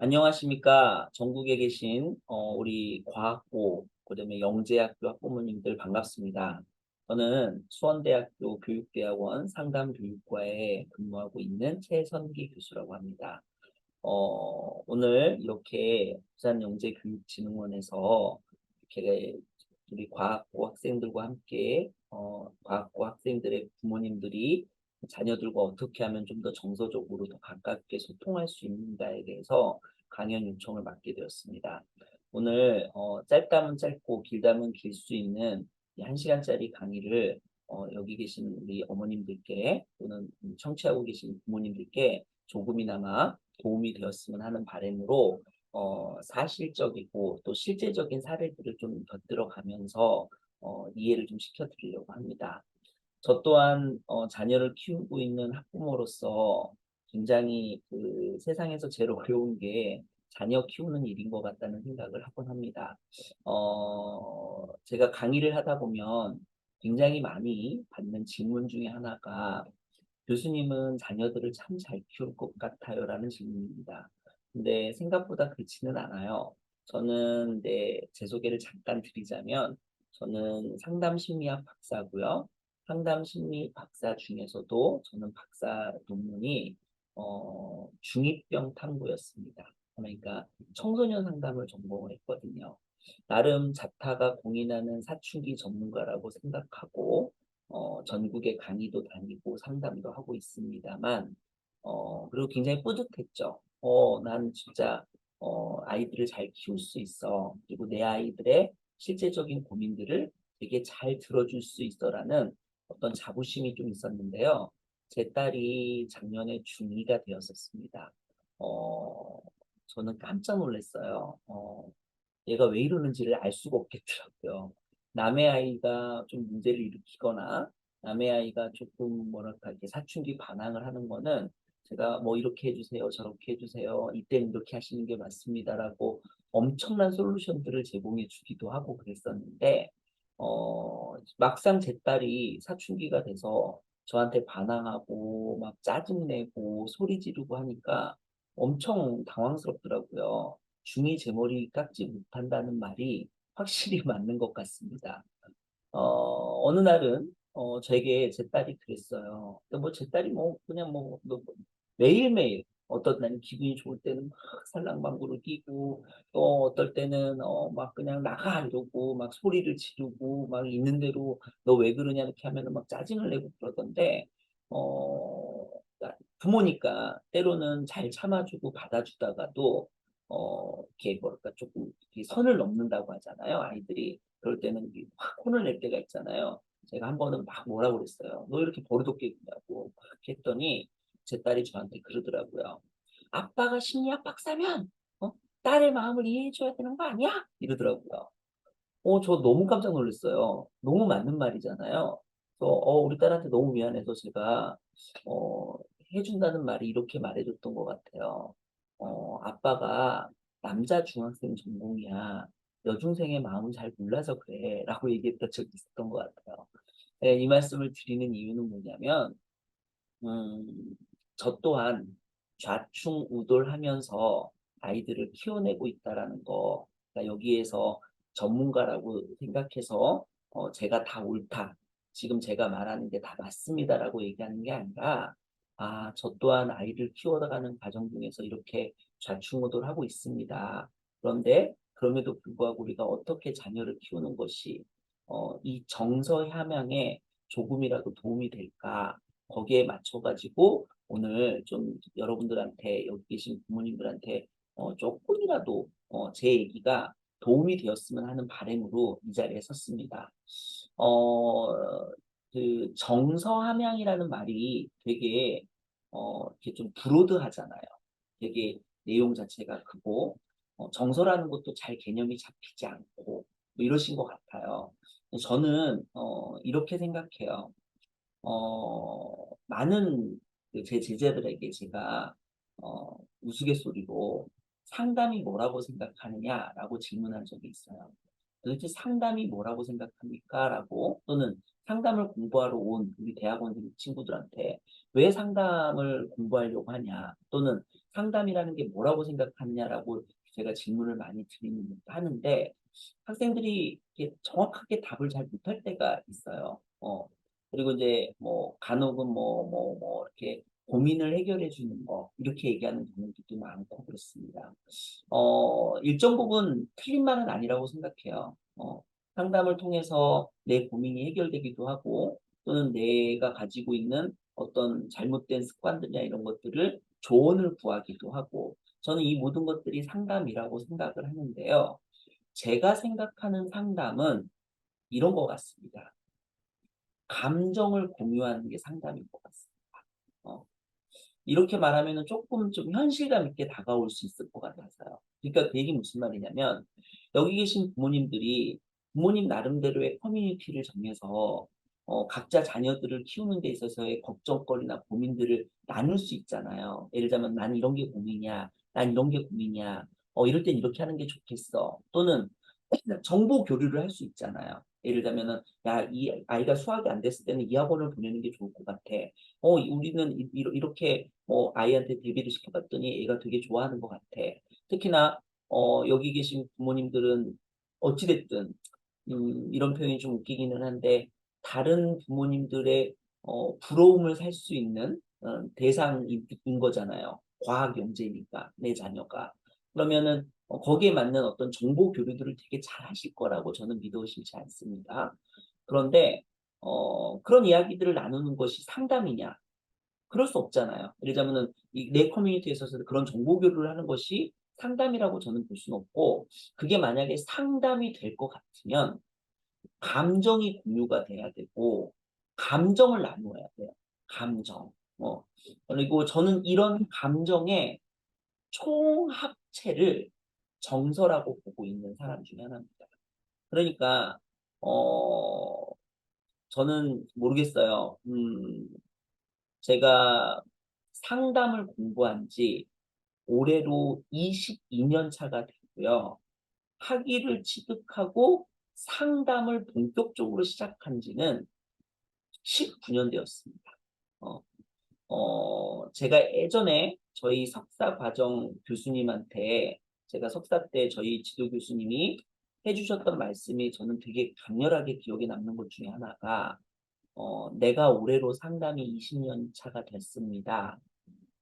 안녕하십니까. 전국에 계신 우리 과학고, 그다음에 영재학교 학부모님들 반갑습니다. 저는 수원대학교 교육대학원 상담교육과에 근무하고 있는 최선기 교수라고 합니다. 오늘 이렇게 부산영재교육진흥원에서 이렇게 우리 과학고 학생들과 함께 과학고 학생들의 부모님들이 자녀들과 어떻게 하면 좀 더 정서적으로 더 가깝게 소통할 수 있는가에 대해서 강연 요청을 받게 되었습니다. 오늘 짧다면 짧고 길다면 길 수 있는 이 1시간짜리 강의를 여기 계신 우리 어머님들께 또는 청취하고 계신 부모님들께 조금이나마 도움이 되었으면 하는 바람으로 사실적이고 또 실제적인 사례들을 좀 곁들여 가면서 이해를 좀 시켜드리려고 합니다. 저 또한 자녀를 키우고 있는 학부모로서 굉장히 그 세상에서 제일 어려운 게 자녀 키우는 일인 것 같다는 생각을 하곤 합니다. 제가 강의를 하다 보면 굉장히 많이 받는 질문 중에 하나가 교수님은 자녀들을 참 잘 키울 것 같아요라는 질문입니다. 근데 생각보다 그렇지는 않아요. 저는 제 소개를 잠깐 드리자면 저는 상담 심리학 박사고요. 상담 심리 박사 중에서도 저는 박사 논문이 중이병 탐구였습니다. 그러니까 청소년 상담을 전공을 했거든요. 나름 자타가 공인하는 사춘기 전문가라고 생각하고 전국에 강의도 다니고 상담도 하고 있습니다만, 그리고 굉장히 뿌듯했죠. 난 진짜, 아이들을 잘 키울 수 있어. 그리고 내 아이들의 실제적인 고민들을 되게 잘 들어줄 수 있어라는 어떤 자부심이 좀 있었는데요. 제 딸이 작년에 중2가 되었었습니다. 어, 저는 깜짝 놀랐어요. 얘가 왜 이러는지를 알 수가 없겠더라고요. 남의 아이가 좀 문제를 일으키거나 남의 아이가 조금 뭐랄까 이렇게 사춘기 반항을 하는 거는 제가 뭐 이렇게 해주세요, 저렇게 해주세요, 이때는 이렇게 하시는 게 맞습니다라고 엄청난 솔루션들을 제공해 주기도 하고 그랬었는데 막상 제 딸이 사춘기가 돼서 저한테 반항하고 막 짜증내고 소리 지르고 하니까 엄청 당황스럽더라고요. 중이 제 머리 깎지 못한다는 말이 확실히 맞는 것 같습니다. 어느 날은 제게 제 딸이 그랬어요. 뭐 제 딸이 뭐 그냥 뭐 매일매일 어떤 날은 기분이 좋을 때는 막 살랑방구를 끼고 또 어떨 때는 막 그냥 나가 이러고 막 소리를 지르고 막 있는 대로 너 왜 그러냐 이렇게 하면은 막 짜증을 내고 그러던데 그러니까 부모니까 때로는 잘 참아주고 받아주다가도 이렇게 뭐랄까 조금 이렇게 선을 넘는다고 하잖아요. 아이들이 그럴 때는 확 혼을 낼 때가 있잖아요. 제가 한 번은 막 뭐라 그랬어요. 너 이렇게 버릇없게 구냐고 그렇게 했더니 제 딸이 저한테 그러더라고요. 아빠가 심리학 박사면 딸의 마음을 이해해줘야 되는 거 아니야? 이러더라고요. 저 너무 깜짝 놀랐어요. 너무 맞는 말이잖아요. 그래서 우리 딸한테 너무 미안해서 제가 어, 해준다는 말이 이렇게 말해줬던 것 같아요. 아빠가 남자 중학생 전공이야. 여중생의 마음을 잘 몰라서 그래. 라고 얘기했던 적이 있었던 것 같아요. 네, 이 말씀을 드리는 이유는 뭐냐면 음, 저 또한 좌충우돌하면서 아이들을 키워내고 있다라는 거, 그러니까 여기에서 전문가라고 생각해서 제가 다 옳다, 지금 제가 말하는 게 다 맞습니다라고 얘기하는 게 아니라, 저 또한 아이를 키워나가는 과정 중에서 이렇게 좌충우돌하고 있습니다. 그런데 그럼에도 불구하고 우리가 어떻게 자녀를 키우는 것이 이 정서 함양에 조금이라도 도움이 될까? 거기에 맞춰가지고 오늘 좀 여러분들한테 여기 계신 부모님들한테 조금이라도 제 얘기가 도움이 되었으면 하는 바람으로 이 자리에 섰습니다. 어, 그 정서함양이라는 말이 되게 이렇게 좀 브로드하잖아요. 되게 내용 자체가 크고 정서라는 것도 잘 개념이 잡히지 않고 뭐 이러신 것 같아요. 저는 이렇게 생각해요. 많은 그제 제자들에게 제가 우스갯소리로 상담이 뭐라고 생각하느냐라고 질문한 적이 있어요. 도대체 상담이 뭐라고 생각합니까? 라고 또는 상담을 공부하러 온 우리 대학원 친구들한테 왜 상담을 공부하려고 하냐 또는 상담이라는 게 뭐라고 생각하느냐라고 제가 질문을 많이 하는데 학생들이 이렇게 정확하게 답을 잘 못할 때가 있어요. 그리고 이제 뭐 간혹은 이렇게 고민을 해결해 주는 거 이렇게 얘기하는 경우도 많고 그렇습니다. 일정 부분 틀린 말은 아니라고 생각해요. 상담을 통해서 내 고민이 해결되기도 하고 또는 내가 가지고 있는 어떤 잘못된 습관들이나 이런 것들을 조언을 구하기도 하고 저는 이 모든 것들이 상담이라고 생각을 하는데요. 제가 생각하는 상담은 이런 것 같습니다. 감정을 공유하는 게 상담인 것 같습니다. 어, 이렇게 말하면 조금 좀 현실감 있게 다가올 수 있을 것 같아서요. 그러니까 그 얘기 무슨 말이냐면 여기 계신 부모님들이 부모님 나름대로의 커뮤니티를 정해서 각자 자녀들을 키우는 데 있어서의 걱정거리나 고민들을 나눌 수 있잖아요. 예를 들자면 난 이런 게 고민이야. 난 이런 게 고민이야. 이럴 땐 이렇게 하는 게 좋겠어. 또는 정보 교류를 할 수 있잖아요. 예를 들면은 야, 이 아이가 수학이 안 됐을 때는 이 학원을 보내는 게 좋을 것 같아. 우리는 이렇게 아이한테 대비를 시켜봤더니 애가 되게 좋아하는 것 같아. 특히나 여기 계신 부모님들은 어찌됐든 이런 표현이 좀 웃기기는 한데 다른 부모님들의 부러움을 살 수 있는 대상인 거잖아요. 과학 영재니까 내 자녀가. 그러면은 거기에 맞는 어떤 정보 교류들을 되게 잘 하실 거라고 저는 믿어 의심치 않습니다. 그런데 그런 이야기들을 나누는 것이 상담이냐? 그럴 수 없잖아요. 예를 들자면은 내 커뮤니티에 있어서 그런 정보 교류를 하는 것이 상담이라고 저는 볼 수는 없고 그게 만약에 상담이 될 것 같으면 감정이 공유가 돼야 되고 감정을 나누어야 돼요. 감정. 그리고 저는 이런 감정의 총합체를 정서라고 보고 있는 사람 중에 하나입니다. 그러니까 어 저는 모르겠어요. 제가 상담을 공부한 지 올해로 22년 차가 되고요. 학위를 취득하고 상담을 본격적으로 시작한 지는 19년 되었습니다. 어, 제가 예전에 저희 석사 과정 교수님한테 제가 석사 때 저희 지도 교수님이 해주셨던 말씀이 저는 되게 강렬하게 기억에 남는 것 중에 하나가 내가 올해로 상담이 20년 차가 됐습니다.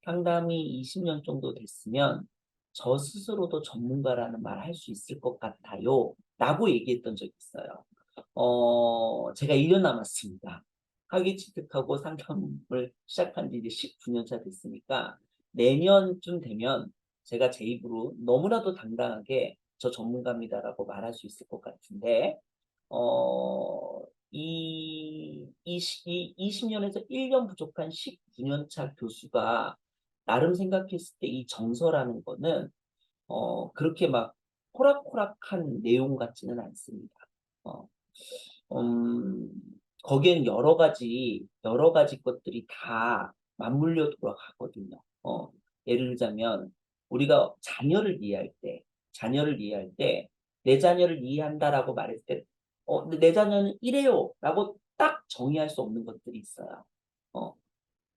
상담이 20년 정도 됐으면 저 스스로도 전문가라는 말 할 수 있을 것 같아요. 라고 얘기했던 적이 있어요. 제가 1년 남았습니다. 학위 취득하고 상담을 시작한 지 이제 19년 차 됐으니까 내년쯤 되면 제가 제 입으로 너무나도 당당하게 저 전문가입니다라고 말할 수 있을 것 같은데, 이 20년에서 1년 부족한 19년 차 교수가 나름 생각했을 때 이 정서라는 거는 그렇게 막 호락호락한 내용 같지는 않습니다. 어, 음, 거기엔 여러 가지 것들이 다 맞물려 돌아가거든요. 예를 들자면, 우리가 자녀를 이해할 때, 내 자녀를 이해한다라고 말했을 때, 내 자녀는 이래요. 라고 딱 정의할 수 없는 것들이 있어요. 어,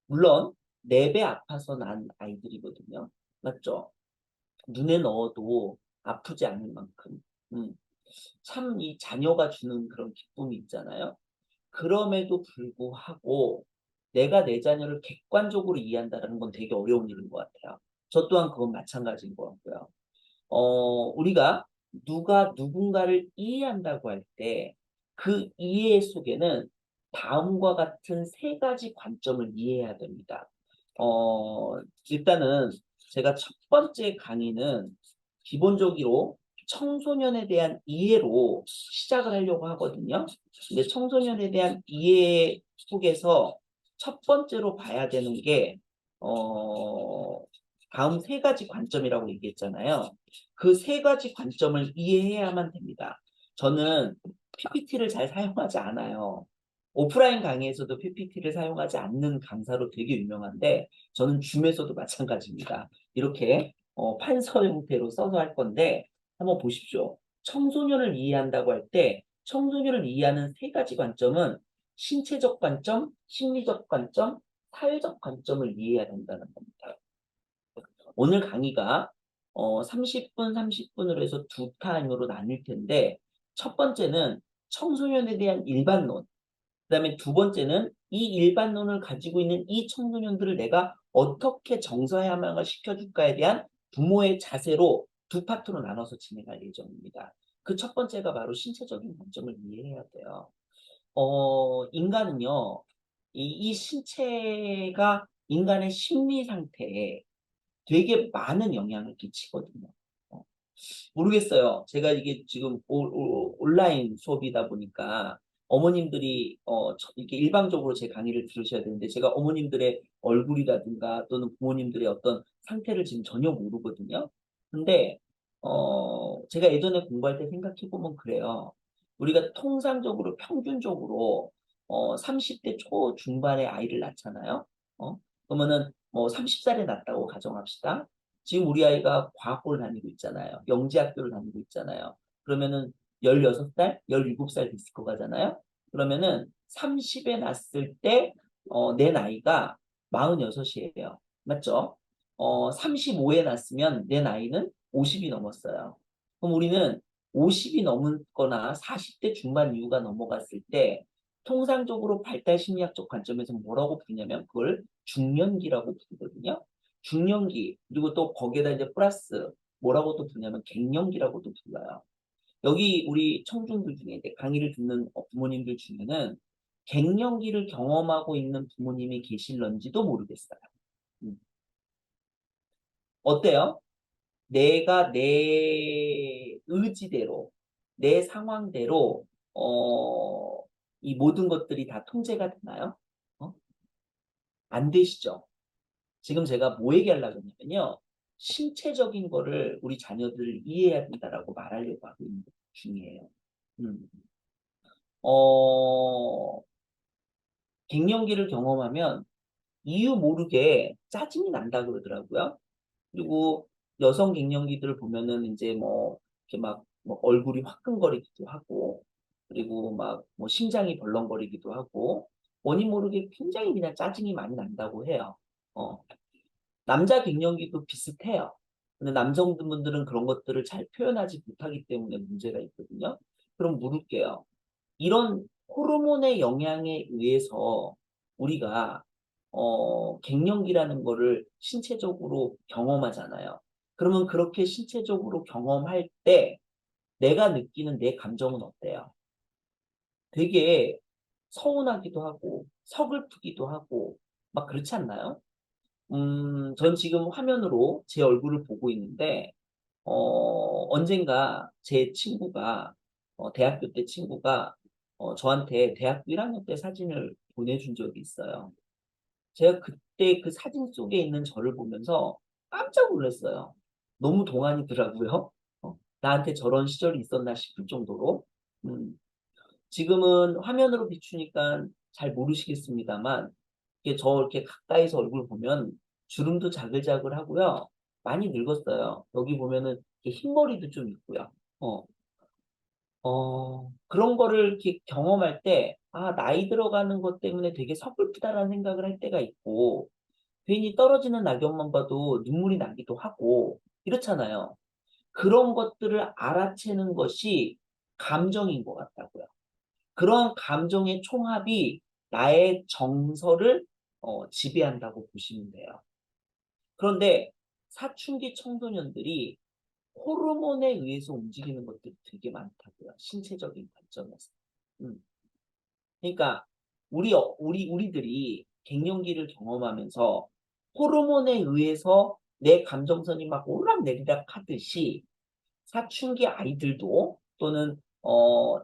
물론, 내 배 아파서 난 아이들이거든요. 맞죠? 눈에 넣어도 아프지 않을 만큼. 음, 참 이 자녀가 주는 그런 기쁨이 있잖아요. 그럼에도 불구하고 내가 내 자녀를 객관적으로 이해한다는 건 되게 어려운 일인 것 같아요. 저 또한 그건 마찬가지인 것 같고요. 우리가 누가 누군가를 이해한다고 할 때 그 이해 속에는 다음과 같은 세 가지 관점을 이해해야 됩니다. 어, 일단은 제가 첫 번째 강의는 기본적으로 청소년에 대한 이해로 시작을 하려고 하거든요. 근데 청소년에 대한 이해 속에서 첫 번째로 봐야 되는 게, 어, 다음 세 가지 관점이라고 얘기했잖아요. 그 세 가지 관점을 이해해야만 됩니다. 저는 PPT를 잘 사용하지 않아요. 오프라인 강의에서도 PPT를 사용하지 않는 강사로 되게 유명한데 저는 줌에서도 마찬가지입니다. 이렇게 판서 형태로 써서 할 건데 한번 보십시오. 청소년을 이해한다고 할 때 청소년을 이해하는 세 가지 관점은 신체적 관점, 심리적 관점, 사회적 관점을 이해해야 된다는 겁니다. 오늘 강의가 30분, 30분으로 해서 두 타임으로 나뉠 텐데 첫 번째는 청소년에 대한 일반론, 그다음에 두 번째는 이 일반론을 가지고 있는 이 청소년들을 내가 어떻게 정서해야만 시켜줄까에 대한 부모의 자세로 두 파트로 나눠서 진행할 예정입니다. 그 첫 번째가 바로 신체적인 관점을 이해해야 돼요. 인간은요, 이 신체가 인간의 심리 상태에 되게 많은 영향을 끼치거든요. 어, 모르겠어요. 제가 이게 지금 온라인 수업이다 보니까 어머님들이 이렇게 일방적으로 제 강의를 들으셔야 되는데 제가 어머님들의 얼굴이라든가 또는 부모님들의 어떤 상태를 지금 전혀 모르거든요. 근데 제가 예전에 공부할 때 생각해 보면 그래요. 우리가 통상적으로 평균적으로 30대 초중반의 아이를 낳잖아요. 어? 그러면은 뭐 30살에 낳았다고 가정합시다. 지금 우리 아이가 과학고를 다니고 있잖아요. 영재학교를 다니고 있잖아요. 그러면은 16살, 17살 됐을 거 가잖아요. 그러면은 30에 났을 때, 내 나이가 46이에요. 맞죠? 35에 났으면 내 나이는 50이 넘었어요. 그럼 우리는 50이 넘거나 40대 중반 이후가 넘어갔을 때 통상적으로 발달 심리학적 관점에서 뭐라고 부르냐면 그걸 중년기라고 부르거든요. 중년기, 그리고 또 거기에다 이제 플러스 뭐라고 또 부르냐면 갱년기라고도 불러요. 여기 우리 청중들 중에 이제 강의를 듣는 부모님들 중에는 갱년기를 경험하고 있는 부모님이 계실런지도 모르겠어요. 음. 어때요? 내가 내 의지대로, 내 상황대로, 이 모든 것들이 다 통제가 되나요? 어? 안 되시죠? 지금 제가 뭐 얘기하려고 했냐면요. 신체적인 거를 우리 자녀들 이해해야 된다라고 말하려고 하고 있는 중이에요. 음. 어, 갱년기를 경험하면 이유 모르게 짜증이 난다 그러더라고요. 그리고 여성 갱년기들을 보면은 이제 뭐 이렇게 막뭐 얼굴이 화끈거리기도 하고 그리고 막 뭐 심장이 벌렁거리기도 하고 원인 모르게 굉장히 그냥 짜증이 많이 난다고 해요. 어. 남자 갱년기도 비슷해요. 근데 남성분들은 그런 것들을 잘 표현하지 못하기 때문에 문제가 있거든요. 그럼 물을게요. 이런 호르몬의 영향에 의해서 우리가 갱년기라는 거를 신체적으로 경험하잖아요. 그러면 그렇게 신체적으로 경험할 때 내가 느끼는 내 감정은 어때요? 되게 서운하기도 하고 서글프기도 하고 막 그렇지 않나요? 전 지금 화면으로 제 얼굴을 보고 있는데 언젠가 제 친구가, 대학교 때 친구가, 저한테 대학교 1학년 때 사진을 보내준 적이 있어요. 제가 그때 그 사진 속에 있는 저를 보면서 깜짝 놀랐어요. 너무 동안이더라고요. 나한테 저런 시절이 있었나 싶을 정도로. 음, 지금은 화면으로 비추니까 잘 모르시겠습니다만, 이게 저 이렇게 가까이서 얼굴 보면 주름도 자글자글 하고요. 많이 늙었어요. 여기 보면은 이렇게 흰머리도 좀 있고요. 어, 그런 거를 이렇게 경험할 때, 아, 나이 들어가는 것 때문에 되게 서글프다라는 생각을 할 때가 있고, 괜히 떨어지는 낙엽만 봐도 눈물이 나기도 하고, 이렇잖아요. 그런 것들을 알아채는 것이 감정인 것 같다고요. 그런 감정의 총합이 나의 정서를 지배한다고 보시면 돼요. 그런데 사춘기 청소년들이 호르몬에 의해서 움직이는 것들이 되게 많다고요. 신체적인 관점에서. 음. 그러니까 우리들이 갱년기를 경험하면서 호르몬에 의해서 내 감정선이 막 오락내리락 하듯이 사춘기 아이들도 또는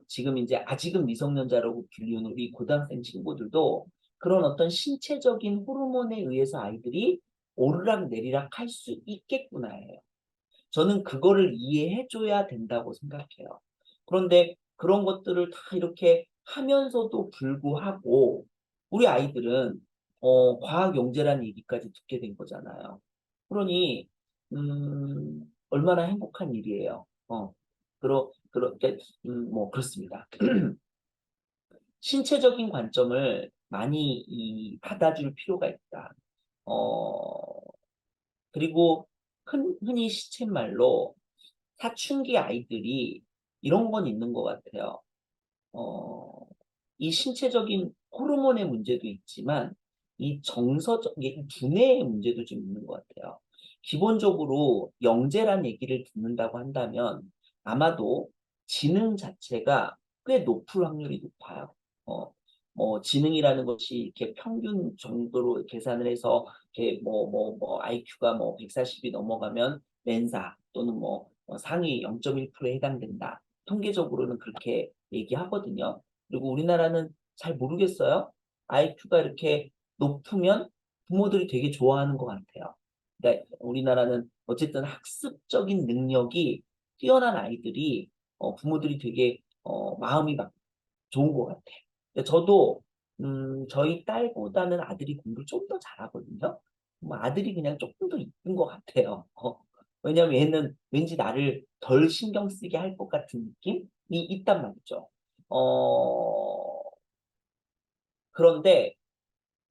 지금 이제 아직은 미성년자라고 불리는 우리 고등학생 친구들도 그런 어떤 신체적인 호르몬에 의해서 아이들이 오르락 내리락 할 수 있겠구나예요. 저는 그거를 이해해 줘야 된다고 생각해요. 그런데 그런 것들을 다 이렇게 하면서도 불구하고 우리 아이들은 과학 영재라는 얘기까지 듣게 된 거잖아요. 그러니 얼마나 행복한 일이에요. 그렇게 뭐 그렇습니다. 신체적인 관점을 많이 받아줄 필요가 있다. 어, 그리고 흔히 시쳇말로 사춘기 아이들이 이런 건 있는 것 같아요. 어, 이 신체적인 호르몬의 문제도 있지만 이 정서적, 이 두뇌의 문제도 좀 있는 것 같아요. 기본적으로 영재란 얘기를 듣는다고 한다면 아마도 지능 자체가 꽤 높을 확률이 높아요. 어, 뭐 지능이라는 것이 이렇게 평균 정도로 계산을 해서 이렇게 IQ가 뭐 140이 넘어가면 멘사 또는 상위 0.1%에 해당된다. 통계적으로는 그렇게 얘기하거든요. 그리고 우리나라는 잘 모르겠어요. IQ가 이렇게 높으면 부모들이 되게 좋아하는 것 같아요. 그러니까 우리나라는 어쨌든 학습적인 능력이 뛰어난 아이들이 부모들이 되게 마음이 막 좋은 것 같아요. 근데 저도 저희 딸보다는 아들이 공부를 좀 더 잘하거든요. 뭐 아들이 그냥 조금 더 이쁜 것 같아요. 왜냐면 얘는 왠지 나를 덜 신경 쓰게 할 것 같은 느낌이 있단 말이죠. 어, 그런데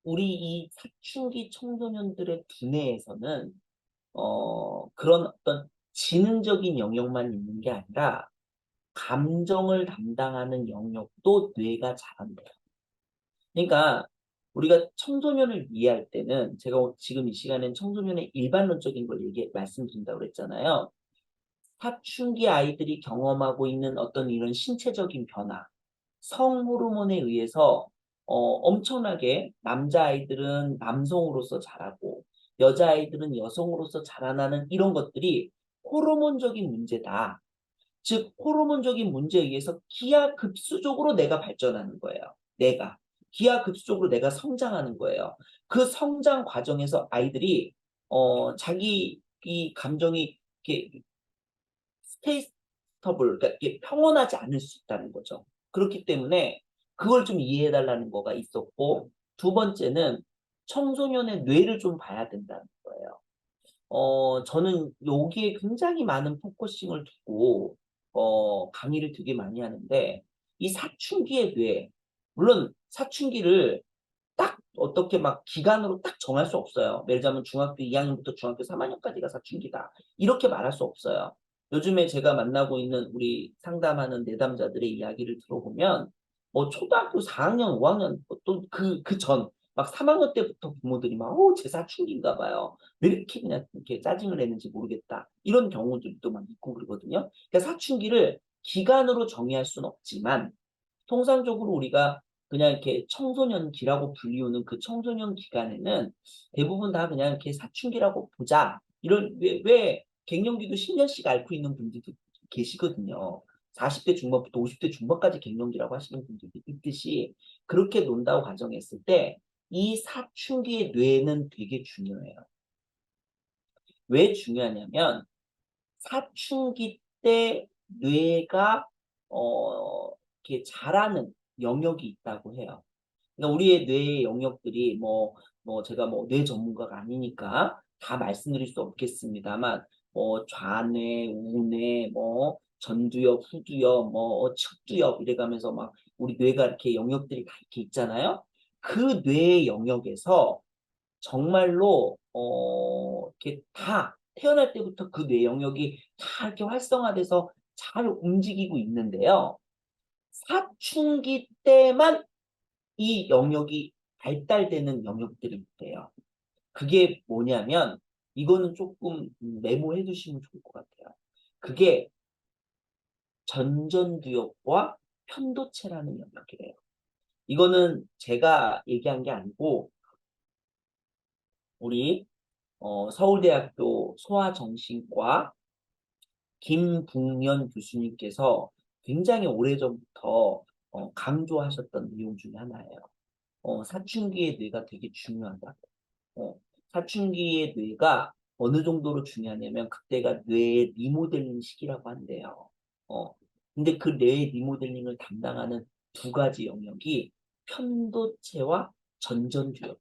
우리 이 사춘기 청소년들의 두뇌에서는 그런 어떤 지능적인 영역만 있는 게 아니라 감정을 담당하는 영역도 뇌가 잘한대요. 그러니까 우리가 청소년을 이해할 때는 제가 지금 이 시간엔 청소년의 일반론적인 걸 말씀드린다고 그랬잖아요. 사춘기 아이들이 경험하고 있는 어떤 이런 신체적인 변화, 성호르몬에 의해서 엄청나게 남자아이들은 남성으로서 자라고 여자아이들은 여성으로서 자라나는 이런 것들이 호르몬적인 문제다. 즉 호르몬적인 문제에 의해서 기하급수적으로 내가 발전하는 거예요. 내가. 기하급수적으로 내가 성장하는 거예요. 그 성장 과정에서 아이들이 자기 이 감정이 이렇게 스테이스터블, 그러니까 이게 평온하지 않을 수 있다는 거죠. 그렇기 때문에 그걸 좀 이해해달라는 거가 있었고, 두 번째는 청소년의 뇌를 좀 봐야 된다는 거예요. 저는 여기에 굉장히 많은 포커싱을 두고, 강의를 되게 많이 하는데, 이 사춘기의 뇌, 물론 사춘기를 딱 어떻게 막 기간으로 딱 정할 수 없어요. 예를 들자면 중학교 2학년부터 중학교 3학년까지가 사춘기다. 이렇게 말할 수 없어요. 요즘에 제가 만나고 있는 우리 상담하는 내담자들의 이야기를 들어보면 초등학교 4학년, 5학년 또 그 전 막 3학년 때부터 부모들이 막 제 사춘기인가 봐요. 왜 이렇게 그냥 이렇게 짜증을 내는지 모르겠다. 이런 경우들도 막 있고 그러거든요. 그러니까 사춘기를 기간으로 정의할 수는 없지만 통상적으로 우리가 그냥 이렇게 청소년기라고 불리우는 그 청소년 기간에는 대부분 다 그냥 이렇게 사춘기라고 보자. 왜 갱년기도 10년씩 앓고 있는 분들도 계시거든요. 40대 중반부터 50대 중반까지 갱년기라고 하시는 분들도 있듯이 그렇게 논다고 가정했을 때 이 사춘기의 뇌는 되게 중요해요. 왜 중요하냐면 사춘기 때 뇌가 이렇게 자라는 영역이 있다고 해요. 그러니까 우리의 뇌의 영역들이 제가 뇌 전문가가 아니니까 다 말씀드릴 수 없겠습니다만 좌뇌, 우뇌, 전두엽, 후두엽, 측두엽 이래가면서 막 우리 뇌가 이렇게 영역들이 다 이렇게 있잖아요. 그 뇌의 영역에서 정말로 이렇게 다 태어날 때부터 그 뇌 영역이 다 이렇게 활성화돼서 잘 움직이고 있는데요. 사춘기 때만 이 영역이 발달되는 영역들이 있대요. 그게 뭐냐면 이거는 조금 메모해 두시면 좋을 것 같아요. 그게 전전두엽과 편도체라는 영역이래요. 이거는 제가 얘기한 게 아니고 우리 서울대학교 소아정신과 김북년 교수님께서 굉장히 오래전부터 강조하셨던 내용 중에 하나예요. 사춘기의 뇌가 되게 중요하다. 어, 사춘기의 뇌가 어느 정도로 중요하냐면 그때가 뇌의 리모델링 시기라고 한대요. 어, 근데 그 뇌의 리모델링을 담당하는 두 가지 영역이 편도체와 전전두엽.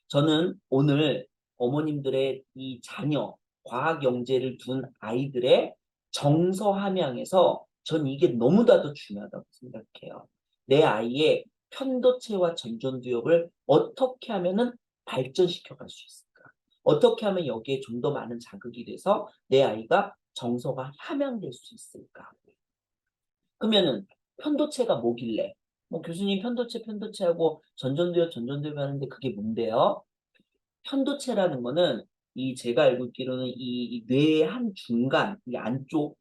저는 오늘 어머님들의 이 자녀, 과학 영재를 둔 아이들의 정서 함양에서 전 이게 너무나도 중요하다고 생각해요. 내 아이의 편도체와 전전두엽을 어떻게 하면은 발전시켜 갈 수 있을까? 어떻게 하면 여기에 좀 더 많은 자극이 돼서 내 아이가 정서가 함양될 수 있을까? 그러면은 편도체가 뭐길래? 뭐 교수님 편도체 하고 전전두엽 하는데 그게 뭔데요? 편도체라는 거는 이 제가 알고 있기로는 이 뇌의 한 중간, 이 안쪽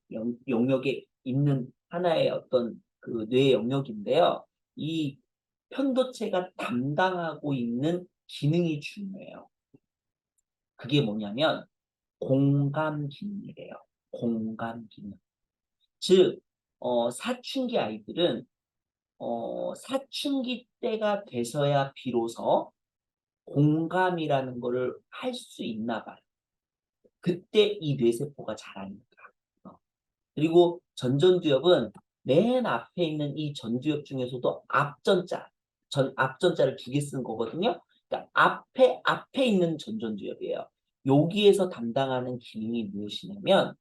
영역에 있는 하나의 어떤 그 뇌의 영역인데요. 이 편도체가 담당하고 있는 기능이 중요해요. 그게 뭐냐면 공감 기능이래요. 공감 기능. 즉, 사춘기 아이들은 사춘기 때가 돼서야 비로소 공감이라는 거를 할 수 있나 봐요. 그때 이 뇌세포가 자라니까. 어. 그리고 전전두엽은 맨 앞에 있는 이 전두엽 중에서도 앞전자를 두 개 쓴 거거든요. 그러니까 앞에 있는 전전두엽이에요. 여기에서 담당하는 기능이 무엇이냐면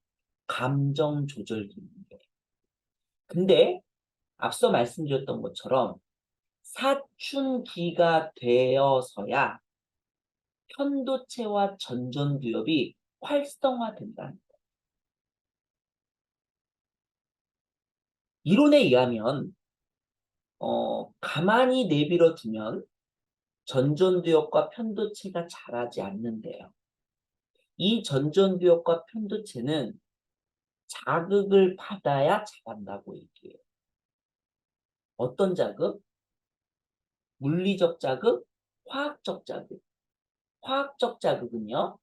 감정 조절 기능이에요. 근데 앞서 말씀드렸던 것처럼 사춘기가 되어서야 편도체와 전전두엽이 활성화된다. 이론에 의하면 가만히 내버려 두면 전전두엽과 편도체가 자라지 않는데요. 이 전전두엽과 편도체는 자극을 받아야 자란다고 얘기해요. 어떤 자극? 물리적 자극, 화학적 자극. 화학적 자극은요,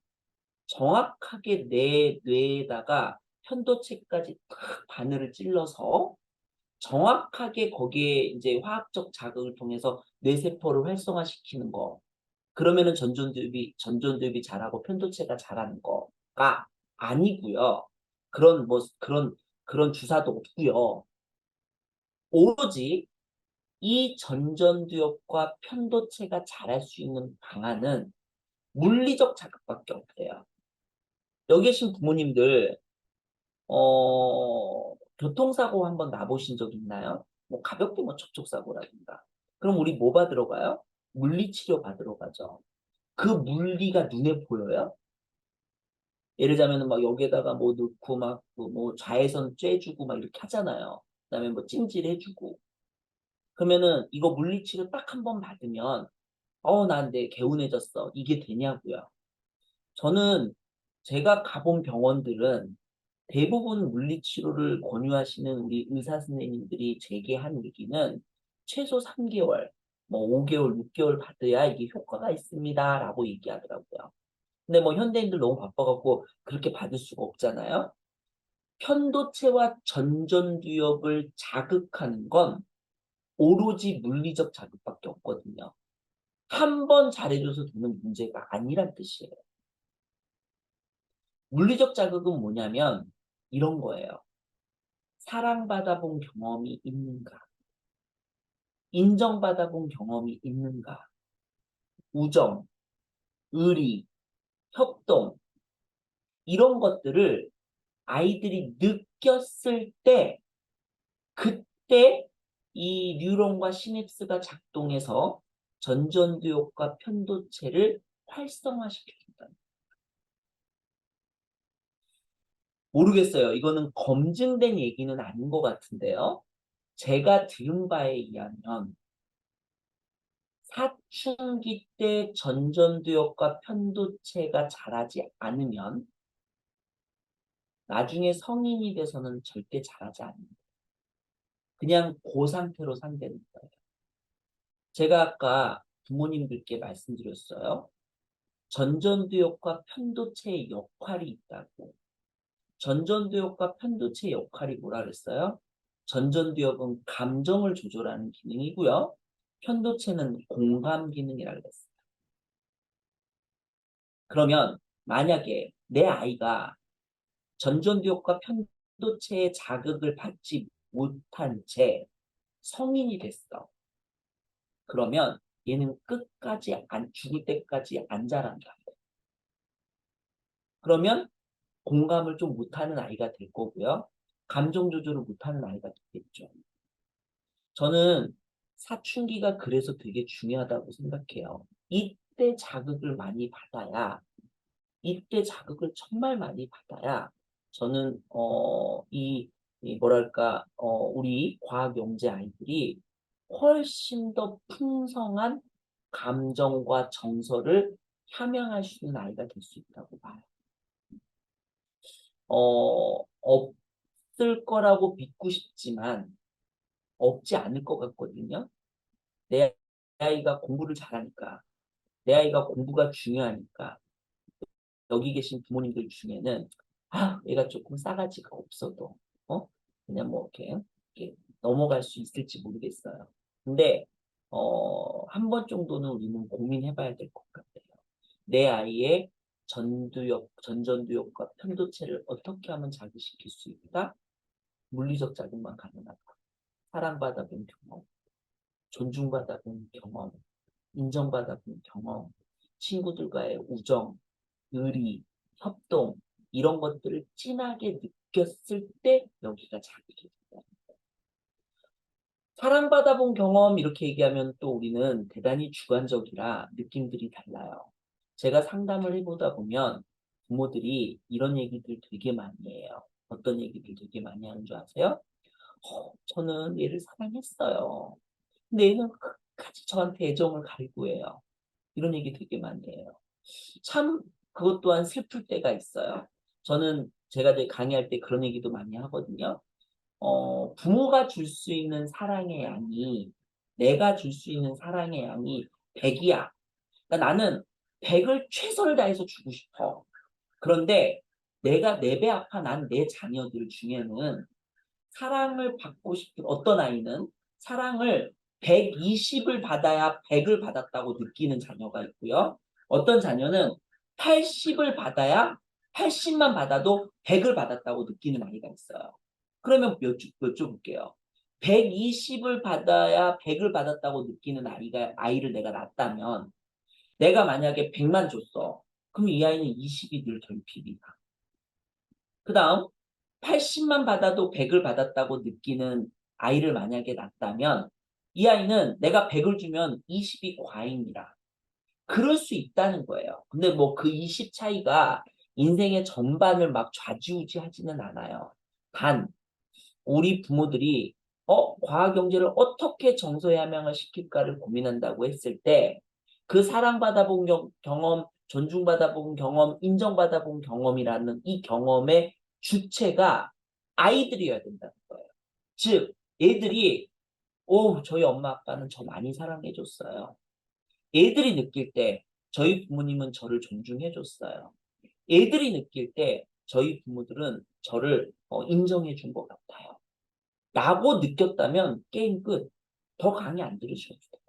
정확하게 내 뇌에다가 편도체까지 탁 바늘을 찔러서 정확하게 거기에 이제 화학적 자극을 통해서 뇌세포를 활성화시키는 거. 그러면은 전전두엽이 자라고 편도체가 자라는 거가 아니고요. 그런 주사도 없고요. 오로지 이 전전두엽과 편도체가 자랄 수 있는 방안은 물리적 자극밖에 없대요. 여기 계신 부모님들 교통사고 한번 나보신 적 있나요? 뭐 가볍게 뭐 접촉사고라든가. 그럼 우리 뭐 받으러 가요? 물리치료 받으러 가죠. 그 물리가 눈에 보여요? 예를 들자면 막 여기에다가 뭐 넣고 뭐 좌회선 쬐주고 막 이렇게 하잖아요. 그다음에 뭐 찜질해주고. 그러면은 이거 물리치료 딱 한 번 받으면 난 내 개운해졌어. 이게 되냐고요. 저는 제가 가본 병원들은 대부분 물리치료를 권유하시는 우리 의사 선생님들이 제게 한 얘기는 최소 3개월, 뭐 5개월, 6개월 받아야 이게 효과가 있습니다라고 얘기하더라고요. 근데 뭐 현대인들 너무 바빠갖고 그렇게 받을 수가 없잖아요. 편도체와 전전두엽을 자극하는 건 오로지 물리적 자극밖에 없거든요. 한 번 잘해줘서 되는 문제가 아니란 뜻이에요. 물리적 자극은 뭐냐면 이런 거예요. 사랑받아본 경험이 있는가? 인정받아본 경험이 있는가? 우정, 의리, 협동, 이런 것들을 아이들이 느꼈을 때, 그때 이 뉴런과 시냅스가 작동해서 전전두엽과 편도체를 활성화시켜준다. 모르겠어요. 이거는 검증된 얘기는 아닌 것 같은데요. 제가 들은 바에 의하면 사춘기 때 전전두엽과 편도체가 자라지 않으면 나중에 성인이 돼서는 절대 자라지 않는다. 그냥 그 상태로 산다는 거예요. 제가 아까 부모님들께 말씀드렸어요. 전전두엽과 편도체의 역할이 있다고. 전전두엽과 편도체의 역할이 뭐라 그랬어요? 전전두엽은 감정을 조절하는 기능이고요. 편도체는 공감 기능이라 그랬어요. 그러면 만약에 내 아이가 전전두엽과 편도체의 자극을 받지 못한 채 성인이 됐어. 그러면 얘는 끝까지 죽을 때까지 안 자란다. 그러면 공감을 좀 못하는 아이가 될 거고요. 감정 조절을 못하는 아이가 되겠죠. 저는 사춘기가 그래서 되게 중요하다고 생각해요. 이때 자극을 많이 받아야 이때 자극을 정말 많이 받아야 저는 이 뭐랄까 우리 과학 영재 아이들이 훨씬 더 풍성한 감정과 정서를 함양할 수 있는 아이가 될 수 있다고 봐요. 없을 거라고 믿고 싶지만 없지 않을 것 같거든요. 내 아이가 공부를 잘하니까, 내 아이가 공부가 중요하니까 여기 계신 부모님들 중에는 얘가 조금 싸가지가 없어도 그냥 뭐 이렇게 넘어갈 수 있을지 모르겠어요. 근데 한 번 정도는 우리는 고민해봐야 될 것 같아요. 내 아이의 전전두엽과 편도체를 어떻게 하면 자극시킬 수 있다? 물리적 자극만 가능하다. 사랑받아 본 경험, 존중받아 본 경험, 인정받아 본 경험, 친구들과의 우정, 의리, 협동 이런 것들을 진하게 느꼈을 때 여기가 자극이 된다. 사랑받아 본 경험 이렇게 얘기하면 또 우리는 대단히 주관적이라 느낌들이 달라요. 제가 상담을 해보다 보면 부모들이 이런 얘기들 되게 많이 해요. 어떤 얘기들 되게 많이 하는 줄 아세요? 저는 얘를 사랑했어요. 근데 얘는 끝까지 저한테 애정을 갈구해요. 이런 얘기 되게 많이 해요. 참 그것 또한 슬플 때가 있어요. 저는 제가 강의할 때 그런 얘기도 많이 하거든요. 부모가 줄 수 있는 사랑의 양이 내가 줄 수 있는 사랑의 양이 100이야. 그러니까 나는 100을 최선을 다해서 주고 싶어. 그런데 내가 내 배 아파 난 내 자녀들 중에는 사랑을 받고 싶은 어떤 아이는 사랑을 120을 받아야 100을 받았다고 느끼는 자녀가 있고요. 어떤 자녀는 80을 받아야 80만 받아도 100을 받았다고 느끼는 아이가 있어요. 그러면 여쭤볼게요. 120을 받아야 100을 받았다고 느끼는 아이를 내가 낳았다면 내가 만약에 100만 줬어. 그럼 이 아이는 20이 늘 결핍이다. 그 다음 80만 받아도 100을 받았다고 느끼는 아이를 만약에 낳았다면 이 아이는 내가 100을 주면 20이 과잉이라. 그럴 수 있다는 거예요. 근데 뭐 그 20 차이가 인생의 전반을 막 좌지우지하지는 않아요. 단 우리 부모들이 과학 경제를 어떻게 정서에 함양을 시킬까를 고민한다고 했을 때 그 사랑받아 본 경험, 존중받아 본 경험, 인정받아 본 경험이라는 이 경험의 주체가 아이들이어야 된다는 거예요. 즉, 얘들이 저희 엄마 아빠는 저 많이 사랑해 줬어요. 애들이 느낄 때 저희 부모님은 저를 존중해 줬어요. 애들이 느낄 때 저희 부모들은 저를 인정해 준 것 같아요. 라고 느꼈다면 게임 끝. 더 강의 안 들으셔도 돼요.